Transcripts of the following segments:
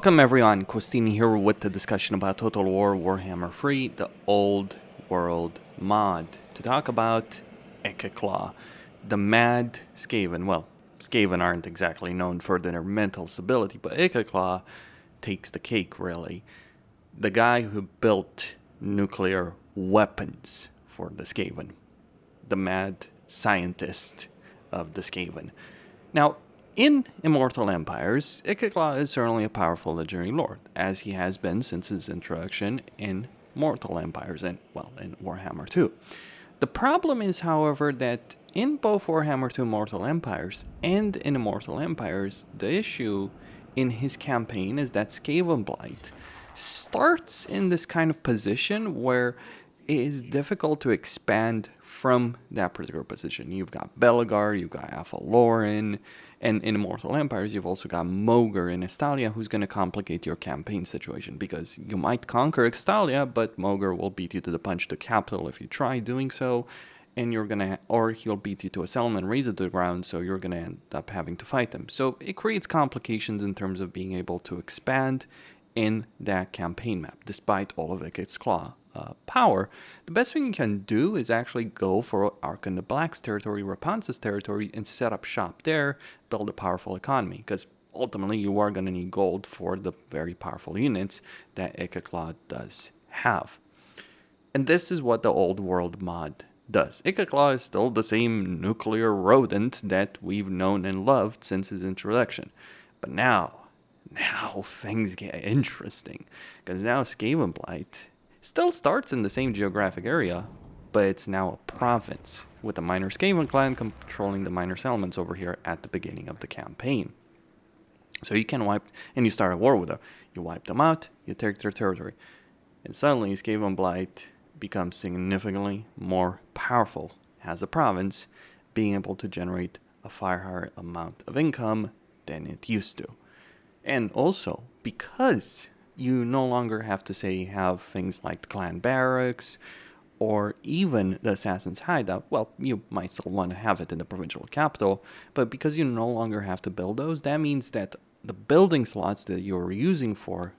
Welcome everyone, Costini here with the discussion about Total War Warhammer 3, the Old World mod, to talk about Ikit, the mad Skaven. Well, Skaven aren't exactly known for their mental stability, but Ikit takes the cake, really. The guy who built nuclear weapons for the Skaven. The mad scientist of the Skaven. Now, in Immortal Empires, Ikit is certainly a powerful legendary lord, as he has been since his introduction in Mortal Empires and, well, in Warhammer 2. The problem is, however, that in both Warhammer 2 Mortal Empires and in Immortal Empires, the issue in his campaign is that Skaven Blight starts in this kind of position where it is difficult to expand from that particular position. You've got Belegar, you've got Lorem, and in Immortal Empires, you've also got Mogr in Estalia, who's going to complicate your campaign situation, because you might conquer Estalia, but Mogr will beat you to the punch to capital if you try doing so, and you're going to, or he'll beat you to a settlement, raise it to the ground, so you're going to end up having to fight him. So it creates complications in terms of being able to expand in that campaign map, despite all of Ikit's power. The best thing you can do is actually go for Archon the Black's territory, Rapunzel's territory, and set up shop there, build a powerful economy, because ultimately you are going to need gold for the very powerful units that Ikit does have. And this is what the Old World mod does. Ikit is still the same nuclear rodent that we've known and loved since his introduction. But now things get interesting, because now Skaven Blight still starts in the same geographic area, but it's now a province, with the minor Skaven clan controlling the minor settlements over here at the beginning of the campaign. So you can wipe, and you start a war with them. You wipe them out, you take their territory, and suddenly Skaven Blight becomes significantly more powerful as a province, being able to generate a far higher amount of income than it used to. And also, because you no longer have to have things like the clan barracks or even the assassin's hideout. Well, you might still want to have it in the provincial capital, but because you no longer have to build those, that means that the building slots that you're using for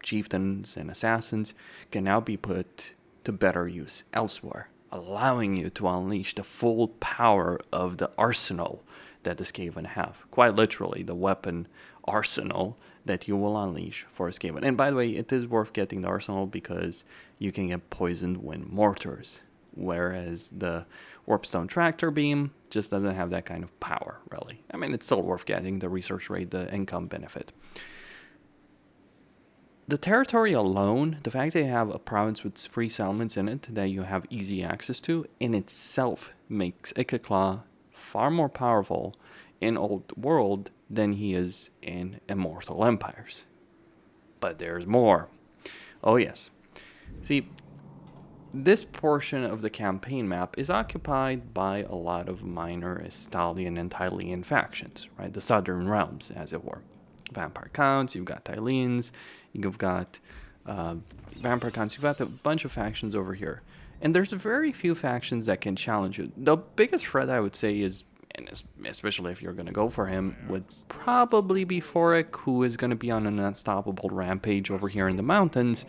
chieftains and assassins can now be put to better use elsewhere, allowing you to unleash the full power of the arsenal that the Skaven have. Quite literally, the weapon arsenal that you will unleash for a Skaven. And by the way, it is worth getting the arsenal because you can get poisoned wind mortars, whereas the Warpstone Tractor Beam just doesn't have that kind of power, really. I mean, it's still worth getting, the research rate, the income benefit. The territory alone, the fact that you have a province with free settlements in it that you have easy access to, in itself makes Ikit far more powerful in Old World than he is in Immortal Empires. But there's more. Oh yes. See, this portion of the campaign map is occupied by a lot of minor Estalian and Tylean factions, right? The Southern Realms, as it were. Vampire Counts, you've got Tyleans, you've got Vampire Counts, you've got a bunch of factions over here. And there's very few factions that can challenge you. The biggest threat, I would say, is, and especially if you're going to go for him, would probably be Forik, who is going to be on an unstoppable rampage over here in the mountains.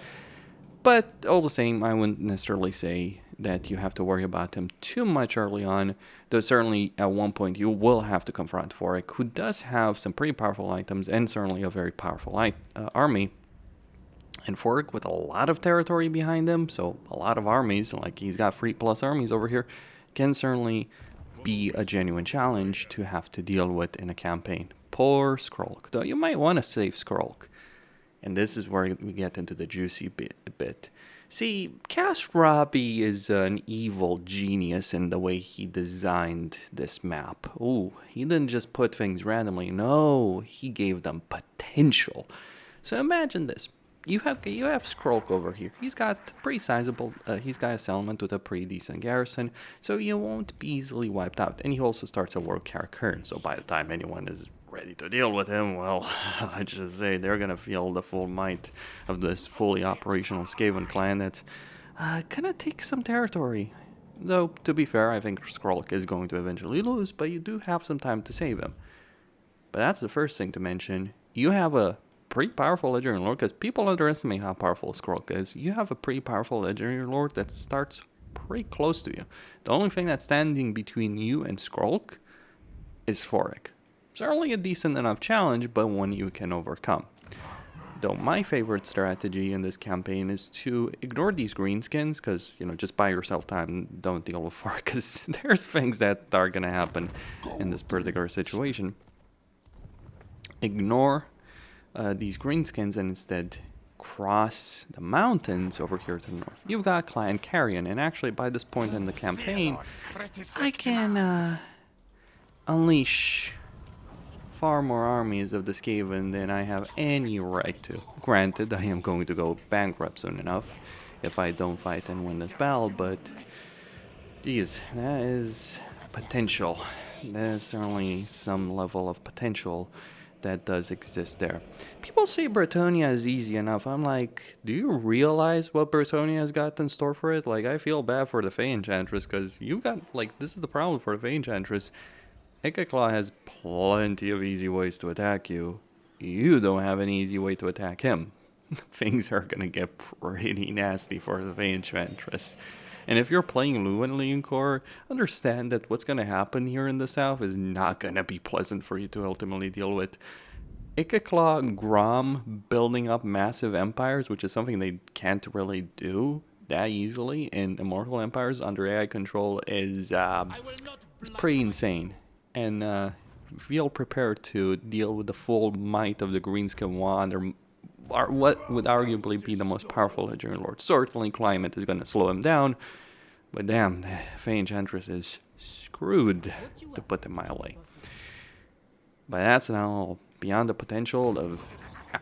But all the same, I wouldn't necessarily say that you have to worry about him too much early on, though certainly at one point you will have to confront Forik, who does have some pretty powerful items and certainly a very powerful army. And Forik, with a lot of territory behind him, so a lot of armies, like he's got 3+ armies over here, can certainly be a genuine challenge to have to deal with in a campaign. Poor Skrulk, though you might want to save Skrulk. And this is where we get into the juicy bit. See, Kasrabi is an evil genius in the way he designed this map. Ooh, he didn't just put things randomly. No, he gave them potential. So imagine this. You have Skrulk over here. He's got pretty sizable, he's got a settlement with a pretty decent garrison, so you won't be easily wiped out. And he also starts a war character, so by the time anyone is ready to deal with him, well, I just say they're gonna feel the full might of this fully operational Skaven clan that's gonna take some territory. Though, to be fair, I think Skrulk is going to eventually lose, but you do have some time to save him. But that's the first thing to mention. You have a pretty powerful legendary lord, because people underestimate how powerful Skrulk is. You have a pretty powerful legendary lord that starts pretty close to you. The only thing that's standing between you and Skrulk is Forik. Certainly a decent enough challenge, but one you can overcome. Though my favorite strategy in this campaign is to ignore these greenskins, because, you know, just buy yourself time, don't deal with Forik, because there's things that are going to happen in this particular situation. Ignore these greenskins and instead cross the mountains over here to the north. You've got Clan Carrion, and actually by this point in the campaign, I can unleash far more armies of the Skaven than I have any right to. Granted, I am going to go bankrupt soon enough if I don't fight and win this battle, but geez, that is potential. There's certainly some level of potential that does exist there. People say Bretonnia is easy enough. I'm like, do you realize what Bretonnia has got in store for it? Like, I feel bad for the Fey Enchantress, because you've got, like, this is the problem for the Fey Enchantress. Ikit has plenty of easy ways to attack you. You don't have any easy way to attack him. Things are gonna get pretty nasty for the Fey Enchantress. And if you're playing Leon Core, understand that what's gonna happen here in the south is not gonna be pleasant for you to ultimately deal with. Ikit Grom building up massive empires, which is something they can't really do that easily in Immortal Empires under AI control, is pretty insane. And feel prepared to deal with the full might of the Greenskin Wand, or what would arguably be the most powerful legendary lord. Certainly climate is going to slow him down, but damn, the Fey Enchantress is screwed, to put it mildly. But that's now beyond the potential of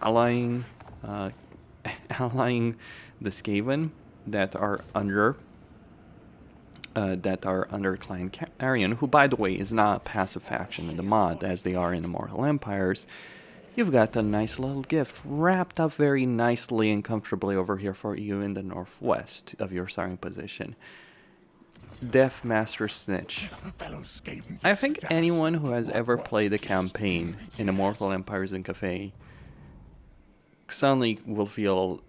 allying the Skaven that are under Clan Carrion, who, by the way, is not a passive faction in the mod, as they are in Immortal Empires. You've got a nice little gift wrapped up very nicely and comfortably over here for you in the northwest of your starting position. Death Master Snitch. I think anyone who has ever played a campaign in Immortal Empires and Cafe suddenly will feel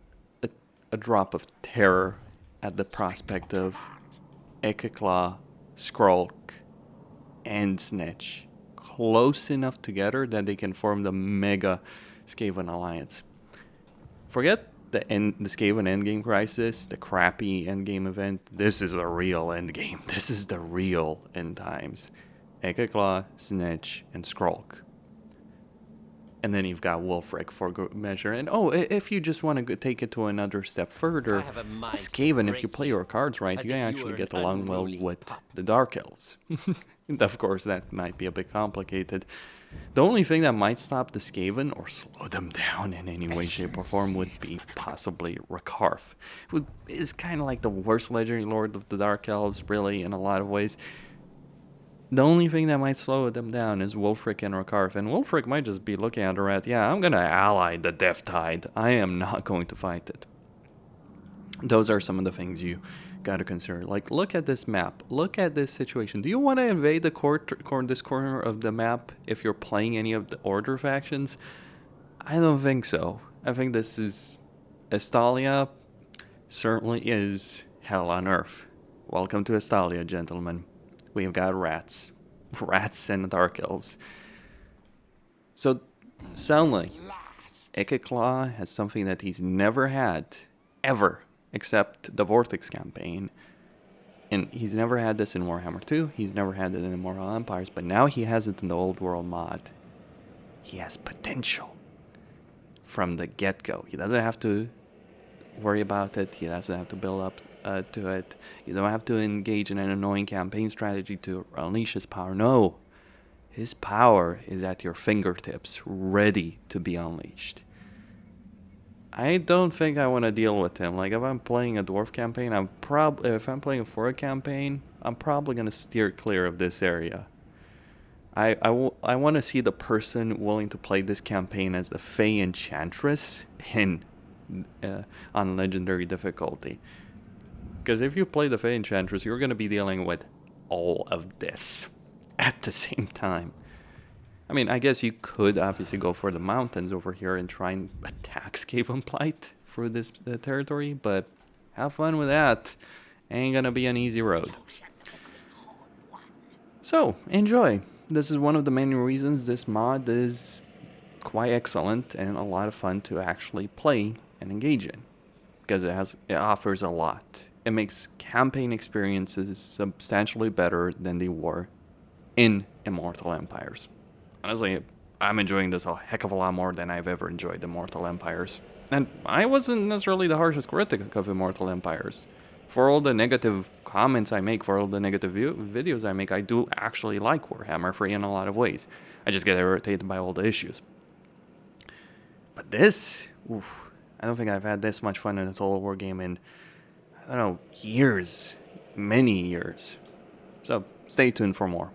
a drop of terror at the prospect of Ikit, Skrulk, and Snitch close enough together that they can form the mega Skaven alliance. Forget the Skaven endgame crisis, the crappy endgame event. This is a real endgame. This is the real end times. Ikit, Snitch, and Skrulk. And then you've got Wulfric for good measure. And oh, if you just want to take it to another step further, as Skaven, if you play your cards right, you can actually get along well with the Dark Elves. And of course, that might be a bit complicated. The only thing that might stop the Skaven or slow them down in any way, shape, or form would be possibly Rakarth, who is kind of like the worst legendary lord of the Dark Elves, really, in a lot of ways. The only thing that might slow them down is Wulfric and Rakarth, and Wulfric might just be looking at her at, yeah, I'm gonna ally the Death Tide. I am not going to fight it. Those are some of the things you gotta consider. Like, look at this map. Look at this situation. Do you want to invade the this corner of the map if you're playing any of the Order factions? I don't think so. I think this is... Estalia certainly is hell on earth. Welcome to Estalia, gentlemen. We've got rats and Dark Elves. So, suddenly, Ikit has something that he's never had, ever, except the Vortex campaign. And he's never had this in Warhammer 2, he's never had it in Immortal Empires, but now he has it in the Old World mod. He has potential from the get-go. He doesn't have to worry about it, he doesn't have to build up to it. You don't have to engage in an annoying campaign strategy to unleash his power. No, his power is at your fingertips, ready to be unleashed. I don't think I want to deal with him. Like, if I'm playing a dwarf campaign, if I'm playing a Fora campaign, I'm probably gonna steer clear of this area. I want to see the person willing to play this campaign as the Fey Enchantress on legendary difficulty. Because if you play the Fey Enchantress, you're going to be dealing with all of this at the same time. I mean, I guess you could obviously go for the mountains over here and try and attack Skaven Plight through this territory, but have fun with that. Ain't gonna be an easy road. So, enjoy. This is one of the main reasons this mod is quite excellent and a lot of fun to actually play and engage in. Because it offers a lot. It makes campaign experiences substantially better than they were in Immortal Empires. Honestly, I'm enjoying this a heck of a lot more than I've ever enjoyed Immortal Empires. And I wasn't necessarily the harshest critic of Immortal Empires. For all the negative comments I make, for all the negative videos I make, I do actually like Warhammer 3 in a lot of ways. I just get irritated by all the issues. But this, oof, I don't think I've had this much fun in a Total War game in, I don't know, years. Many years. So, stay tuned for more.